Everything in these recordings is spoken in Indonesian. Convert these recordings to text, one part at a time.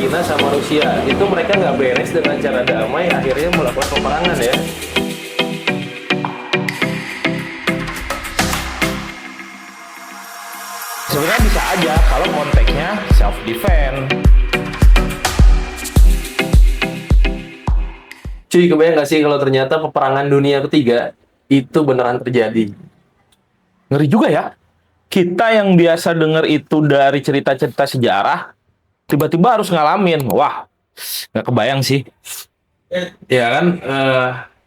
Ukraina sama Rusia itu mereka nggak beres dengan cara damai, akhirnya melakukan peperangan ya. Sebenarnya bisa aja kalau konteksnya self defense. Cuy, kebayang nggak sih kalau ternyata peperangan dunia ketiga itu beneran terjadi? Ngeri juga ya. Kita yang biasa dengar itu dari cerita-cerita sejarah, tiba-tiba harus ngalamin. Wah, nggak kebayang sih. Ya kan,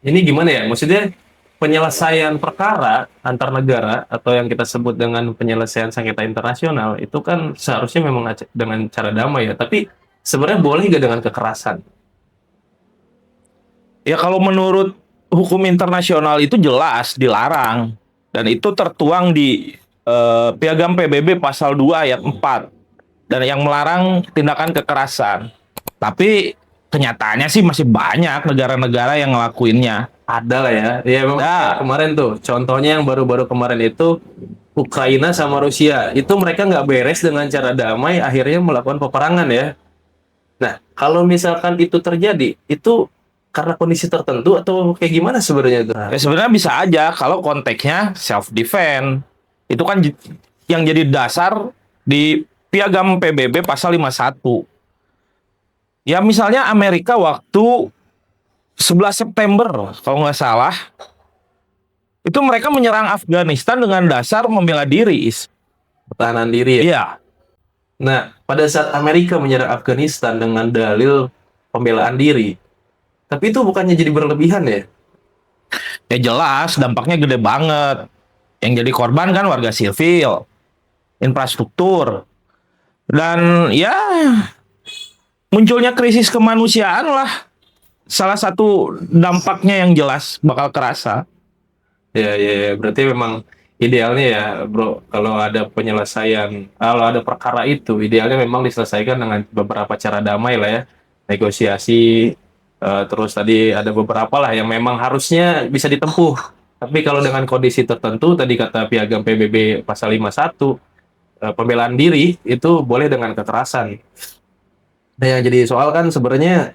ini gimana ya? Maksudnya penyelesaian perkara antar negara atau yang kita sebut dengan penyelesaian sengketa internasional itu kan seharusnya memang dengan cara damai ya. Tapi sebenarnya boleh nggak dengan kekerasan? Ya kalau menurut hukum internasional itu jelas dilarang. Dan itu tertuang di Piagam PBB pasal 2 ayat 4. Dan yang melarang tindakan kekerasan. Tapi kenyataannya sih masih banyak negara-negara yang ngelakuinnya. Ada lah ya. Ya memang kayak kemarin tuh. Contohnya yang baru-baru kemarin itu Ukraina sama Rusia. Itu mereka nggak beres dengan cara damai, akhirnya melakukan peperangan ya. Nah, kalau misalkan itu terjadi, itu karena kondisi tertentu atau kayak gimana sebenarnya itu? Ya sebenarnya bisa aja kalau konteksnya self defense. Itu kan yang jadi dasar di Piagam PBB pasal 51. Ya misalnya Amerika waktu 11 September kalau nggak salah, itu mereka menyerang Afghanistan dengan dasar membela diri. Pertahanan diri ya? Iya. Nah, pada saat Amerika menyerang Afghanistan dengan dalil pembelaan diri, tapi itu bukannya jadi berlebihan ya? Ya jelas dampaknya gede banget. Yang jadi korban kan warga sivil, infrastruktur, dan ya munculnya krisis kemanusiaan lah. Salah satu dampaknya yang jelas bakal kerasa. Ya. Berarti memang idealnya ya, bro, kalau ada penyelesaian, kalau ada perkara itu, idealnya memang diselesaikan dengan beberapa cara damai lah ya. Negosiasi, terus tadi ada beberapa lah yang memang harusnya bisa ditempuh. Tapi kalau dengan kondisi tertentu, tadi kata Piagam PBB pasal 51, pembelaan diri itu boleh dengan kekerasan. Nah, yang jadi soal kan sebenarnya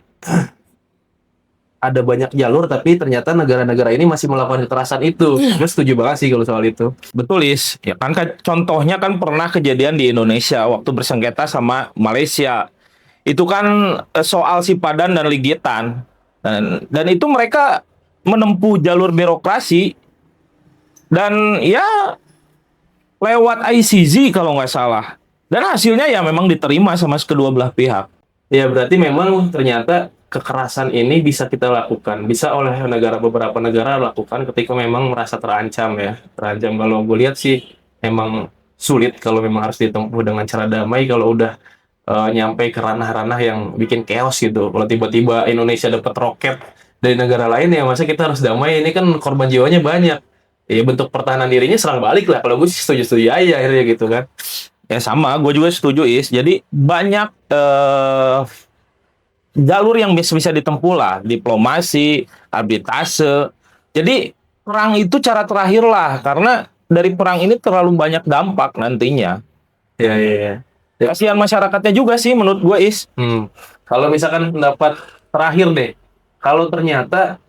ada banyak jalur, tapi ternyata negara-negara ini masih melakukan kekerasan itu. Gue setuju banget sih kalau soal itu. Betul, Is. Ya kan, contohnya kan pernah kejadian di Indonesia waktu bersengketa sama Malaysia. Itu kan soal Sipadan dan Ligitan. Dan itu mereka menempuh jalur birokrasi dan ya lewat ICJ kalau nggak salah. Dan hasilnya ya memang diterima sama kedua belah pihak. Ya, berarti memang ternyata kekerasan ini bisa kita lakukan, bisa oleh beberapa negara lakukan ketika memang merasa terancam ya. Terancam, kalau gue lihat sih emang sulit kalau memang harus ditempuh dengan cara damai kalau udah nyampe ke ranah-ranah yang bikin chaos gitu. Kalau tiba-tiba Indonesia dapat roket dari negara lain, ya masa kita harus damai, ini kan korban jiwanya banyak. Ya bentuk pertahanan dirinya serang balik lah. Kalau gue sih setuju-setuju aja akhirnya gitu kan. Ya sama, gue juga setuju, Is. Jadi banyak jalur yang bisa ditempuh lah, diplomasi, arbitrase. Jadi perang itu cara terakhir lah, karena dari perang ini terlalu banyak dampak nantinya. Ya. Kasihan masyarakatnya juga sih menurut gue, Is. Kalau misalkan pendapat terakhir deh, kalau ternyata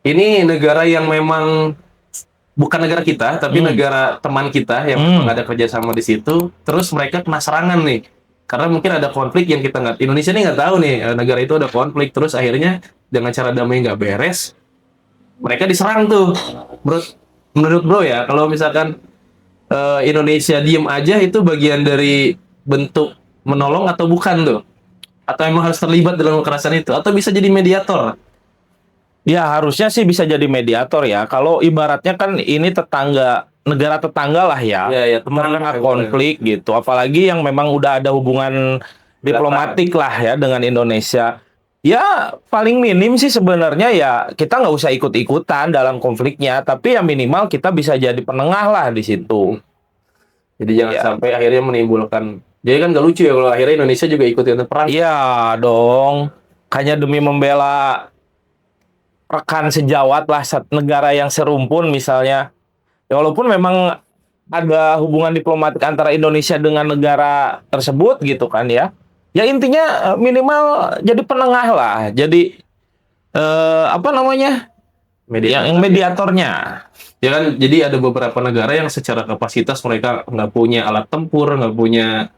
ini negara yang memang bukan negara kita, tapi negara teman kita yang memang ada kerjasama di situ, terus mereka kena serangan nih, karena mungkin ada konflik yang kita nggak, Indonesia nih nggak tahu nih, negara itu ada konflik, terus akhirnya dengan cara damai nggak beres, mereka diserang tuh. Menurut bro ya, kalau misalkan Indonesia diem aja, itu bagian dari bentuk menolong atau bukan tuh? Atau emang harus terlibat dalam kekerasan itu? Atau bisa jadi mediator? Ya harusnya sih bisa jadi mediator ya. Kalau ibaratnya kan ini negara tetangga lah ya. Ya, teman konflik gitu. Apalagi yang memang udah ada hubungan diplomatik lah ya dengan Indonesia. Ya paling minim sih sebenarnya ya kita nggak usah ikut-ikutan dalam konfliknya. Tapi ya minimal kita bisa jadi penengah lah di situ. Jadi jangan sampai akhirnya menimbulkan. Jadi kan gak lucu ya kalau akhirnya Indonesia juga ikutin perang. Iya dong. Hanya demi membela rekan sejawat lah, negara yang serumpun misalnya. Ya, walaupun memang ada hubungan diplomatik antara Indonesia dengan negara tersebut gitu kan ya. Ya intinya minimal jadi penengah lah. Jadi apa namanya? Yang mediatornya. Ya kan, jadi ada beberapa negara yang secara kapasitas mereka nggak punya alat tempur, nggak punya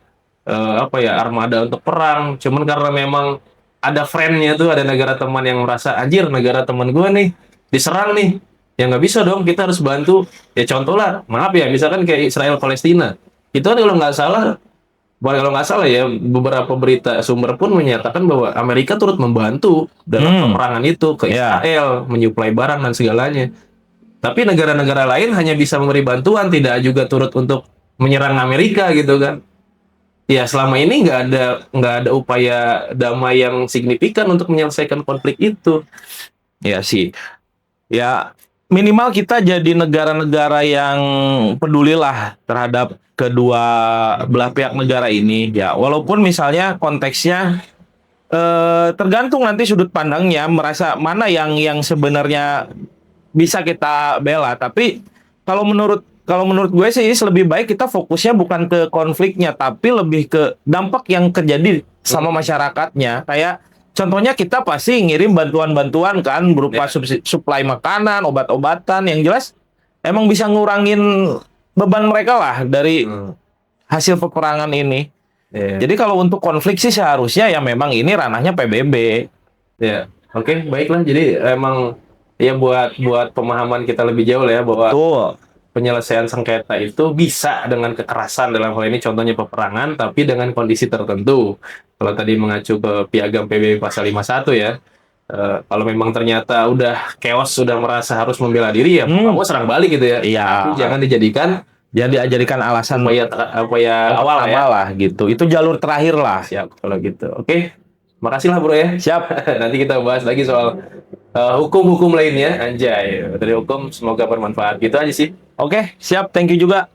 apa ya, armada untuk perang. Cuman karena memang ada friend-nya tuh, ada negara teman yang merasa anjir negara teman gue nih diserang nih, ya nggak bisa dong, kita harus bantu. Ya contoh lah, maaf ya, misalkan kayak Israel Palestina, itu kan kalau nggak salah, bukan kalau nggak salah ya, beberapa berita sumber pun menyatakan bahwa Amerika turut membantu dalam peperangan itu ke Ya. Israel, menyuplai barang dan segalanya. Tapi negara-negara lain hanya bisa memberi bantuan, tidak juga turut untuk menyerang Amerika gitu kan. Ya selama ini nggak ada upaya damai yang signifikan untuk menyelesaikan konflik itu. Ya sih. Ya minimal kita jadi negara-negara yang pedulilah terhadap kedua belah pihak negara ini. Ya walaupun misalnya konteksnya tergantung nanti sudut pandangnya, merasa mana yang sebenarnya bisa kita bela. Tapi kalau menurut gue sih lebih baik kita fokusnya bukan ke konfliknya, tapi lebih ke dampak yang terjadi sama masyarakatnya. Kayak contohnya kita pasti ngirim bantuan-bantuan kan berupa suplai makanan, obat-obatan, yang jelas emang bisa ngurangin beban mereka lah dari hasil peperangan ini. Jadi kalau untuk konflik sih seharusnya ya memang ini ranahnya PBB. Ya, oke, baiklah. Jadi emang ya buat pemahaman kita lebih jauh lah ya, bahwa Tuh. penyelesaian sengketa itu bisa dengan kekerasan, dalam hal ini contohnya peperangan, tapi dengan kondisi tertentu. Kalau tadi mengacu ke Piagam PBB pasal 51 ya, kalau memang ternyata udah chaos, sudah merasa harus membela diri, ya kamu serang balik gitu ya. Iya. Tapi jangan dijadikan alasan apa ya awal ya. lah gitu. Itu jalur terakhir lah. Siap kalau gitu. Oke. Makasih lah bro ya. Siap. Nanti kita bahas lagi soal hukum-hukum lainnya. Anjay, dari hukum semoga bermanfaat. Gitu aja sih. Oke, siap. Thank you juga.